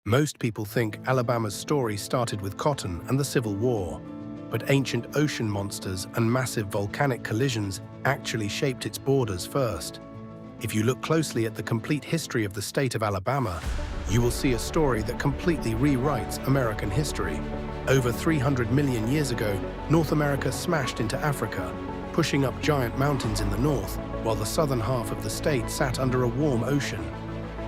Most people think Alabama's story started with cotton and the Civil War, but ancient ocean monsters and massive volcanic collisions actually shaped its borders first. If you look closely at the complete history of the state of Alabama, you will see a story that completely rewrites American history. Over 300 million years ago, North America smashed into Africa, pushing up giant mountains in the north, while the southern half of the state sat under a warm ocean.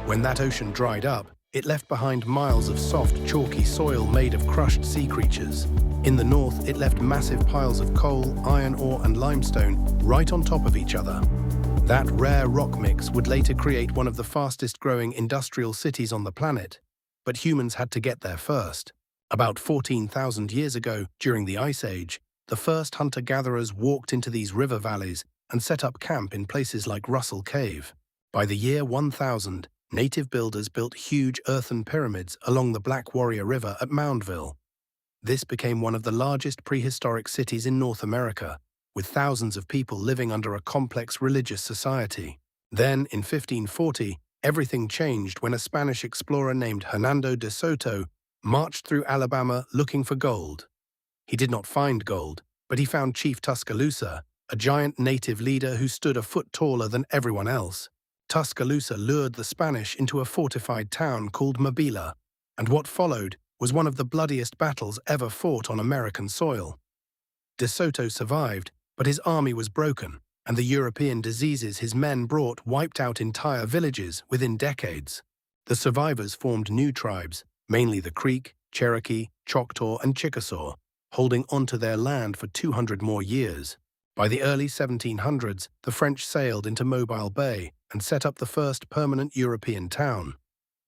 When that ocean dried up, it left behind miles of soft, chalky soil made of crushed sea creatures. In the north, it left massive piles of coal, iron ore, and limestone right on top of each other. That rare rock mix would later create one of the fastest-growing industrial cities on the planet. But humans had to get there first. About 14,000 years ago, during the Ice Age, the first hunter-gatherers walked into these river valleys and set up camp in places like Russell Cave. By the year 1000, native builders built huge earthen pyramids along the Black Warrior River at Moundville. This became one of the largest prehistoric cities in North America, with thousands of people living under a complex religious society. Then, in 1540, everything changed when a Spanish explorer named Hernando de Soto marched through Alabama looking for gold. He did not find gold, but he found Chief Tuscaloosa, a giant native leader who stood a foot taller than everyone else. Tuscaloosa lured the Spanish into a fortified town called Mobila, and what followed was one of the bloodiest battles ever fought on American soil. De Soto survived, but his army was broken, and the European diseases his men brought wiped out entire villages within decades. The survivors formed new tribes, mainly the Creek, Cherokee, Choctaw, and Chickasaw, holding onto their land for 200 more years. By the early 1700s, the French sailed into Mobile Bay and set up the first permanent European town.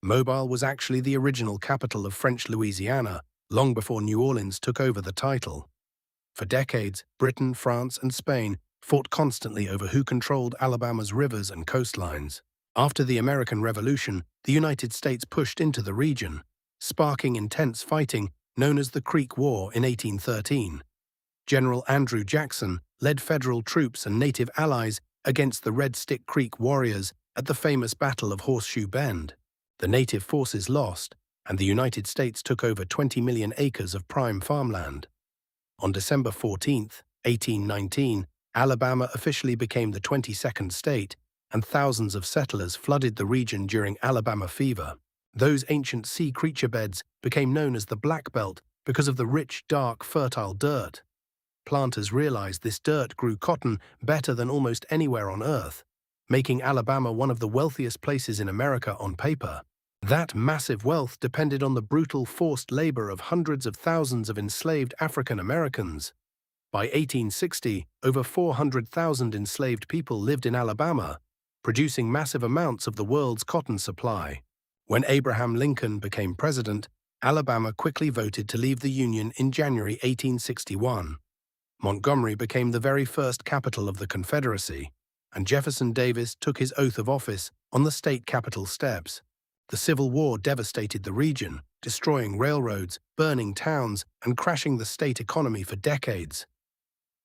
Mobile was actually the original capital of French Louisiana, long before New Orleans took over the title. For decades, Britain, France, and Spain fought constantly over who controlled Alabama's rivers and coastlines. After the American Revolution, the United States pushed into the region, sparking intense fighting known as the Creek War in 1813. General Andrew Jackson led federal troops and native allies against the Red Stick Creek warriors at the famous Battle of Horseshoe Bend. The native forces lost, and the United States took over 20 million acres of prime farmland. On December 14, 1819, Alabama officially became the 22nd state, and thousands of settlers flooded the region during Alabama fever. Those ancient sea creature beds became known as the Black Belt because of the rich, dark, fertile dirt. Planters realized this dirt grew cotton better than almost anywhere on Earth, making Alabama one of the wealthiest places in America on paper. That massive wealth depended on the brutal forced labor of hundreds of thousands of enslaved African Americans. By 1860, over 400,000 enslaved people lived in Alabama, producing massive amounts of the world's cotton supply. When Abraham Lincoln became president, Alabama quickly voted to leave the Union in January 1861. Montgomery became the very first capital of the Confederacy, and Jefferson Davis took his oath of office on the state capitol steps. The Civil War devastated the region, destroying railroads, burning towns, and crashing the state economy for decades.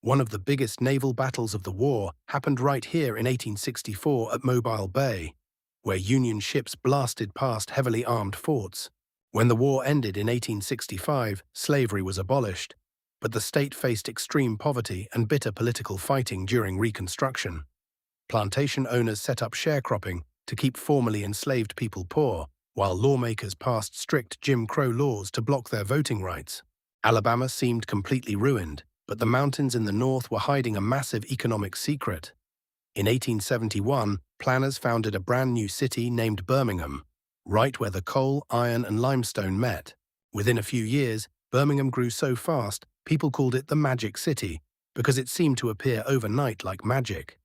One of the biggest naval battles of the war happened right here in 1864 at Mobile Bay, where Union ships blasted past heavily armed forts. When the war ended in 1865, slavery was abolished, but the state faced extreme poverty and bitter political fighting during Reconstruction. Plantation owners set up sharecropping to keep formerly enslaved people poor, while lawmakers passed strict Jim Crow laws to block their voting rights. Alabama seemed completely ruined, but the mountains in the north were hiding a massive economic secret. In 1871, planners founded a brand new city named Birmingham, right where the coal, iron, and limestone met. Within a few years, Birmingham grew so fast, people called it the Magic City because it seemed to appear overnight like magic.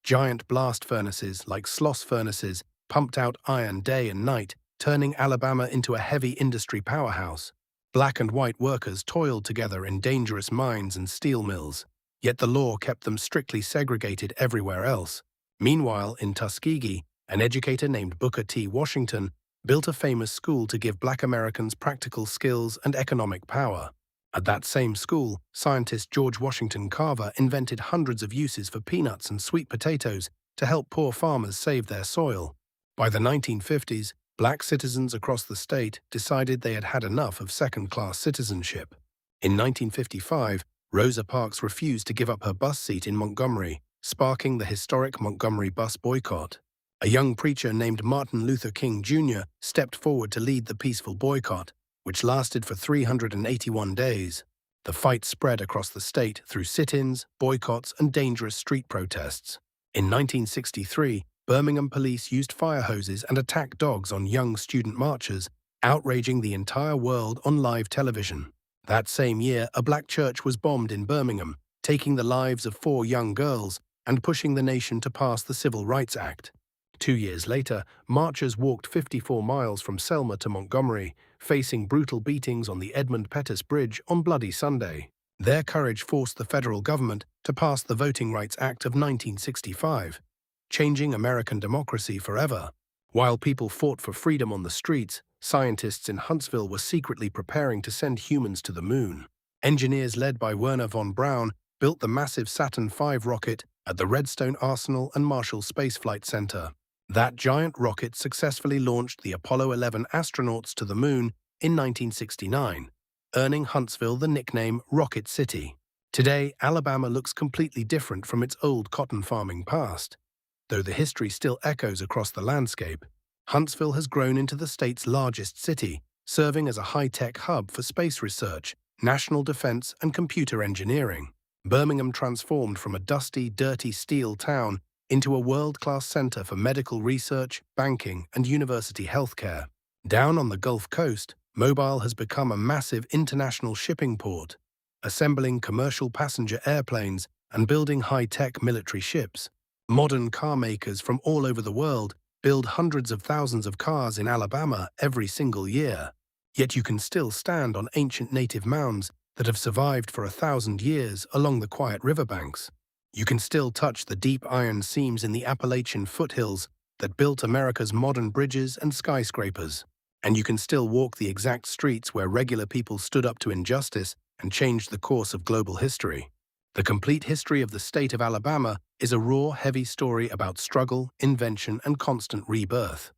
Giant blast furnaces, like Sloss furnaces, pumped out iron day and night, turning Alabama into a heavy industry powerhouse. Black and white workers toiled together in dangerous mines and steel mills, yet the law kept them strictly segregated everywhere else. Meanwhile, in Tuskegee, an educator named Booker T. Washington built a famous school to give Black Americans practical skills and economic power. At that same school, scientist George Washington Carver invented hundreds of uses for peanuts and sweet potatoes to help poor farmers save their soil. By the 1950s, Black citizens across the state decided they had had enough of second-class citizenship. In 1955, Rosa Parks refused to give up her bus seat in Montgomery, sparking the historic Montgomery bus boycott. A young preacher named Martin Luther King Jr. stepped forward to lead the peaceful boycott, which lasted for 381 days. The fight spread across the state through sit-ins, boycotts, and dangerous street protests. In 1963, Birmingham police used fire hoses and attack dogs on young student marchers, outraging the entire world on live television. That same year, a black church was bombed in Birmingham, taking the lives of 4 young girls and pushing the nation to pass the Civil Rights Act. 2 years later, marchers walked 54 miles from Selma to Montgomery, facing brutal beatings on the Edmund Pettus Bridge on Bloody Sunday. Their courage forced the federal government to pass the Voting Rights Act of 1965, changing American democracy forever. While people fought for freedom on the streets, scientists in Huntsville were secretly preparing to send humans to the moon. Engineers led by Wernher von Braun built the massive Saturn V rocket at the Redstone Arsenal and Marshall Space Flight Center. That giant rocket successfully launched the Apollo 11 astronauts to the moon in 1969, earning Huntsville the nickname Rocket City. Today, Alabama looks completely different from its old cotton farming past. Though the history still echoes across the landscape, Huntsville has grown into the state's largest city, serving as a high-tech hub for space research, national defense, and computer engineering. Birmingham transformed from a dusty, dirty steel town into a world-class center for medical research, banking, and university healthcare. Down on the Gulf Coast, Mobile has become a massive international shipping port, assembling commercial passenger airplanes and building high-tech military ships. Modern car makers from all over the world build hundreds of thousands of cars in Alabama every single year. Yet you can still stand on ancient native mounds that have survived for 1,000 years along the quiet riverbanks. You can still touch the deep iron seams in the Appalachian foothills that built America's modern bridges and skyscrapers. And you can still walk the exact streets where regular people stood up to injustice and changed the course of global history. The complete history of the state of Alabama is a raw, heavy story about struggle, invention, and constant rebirth.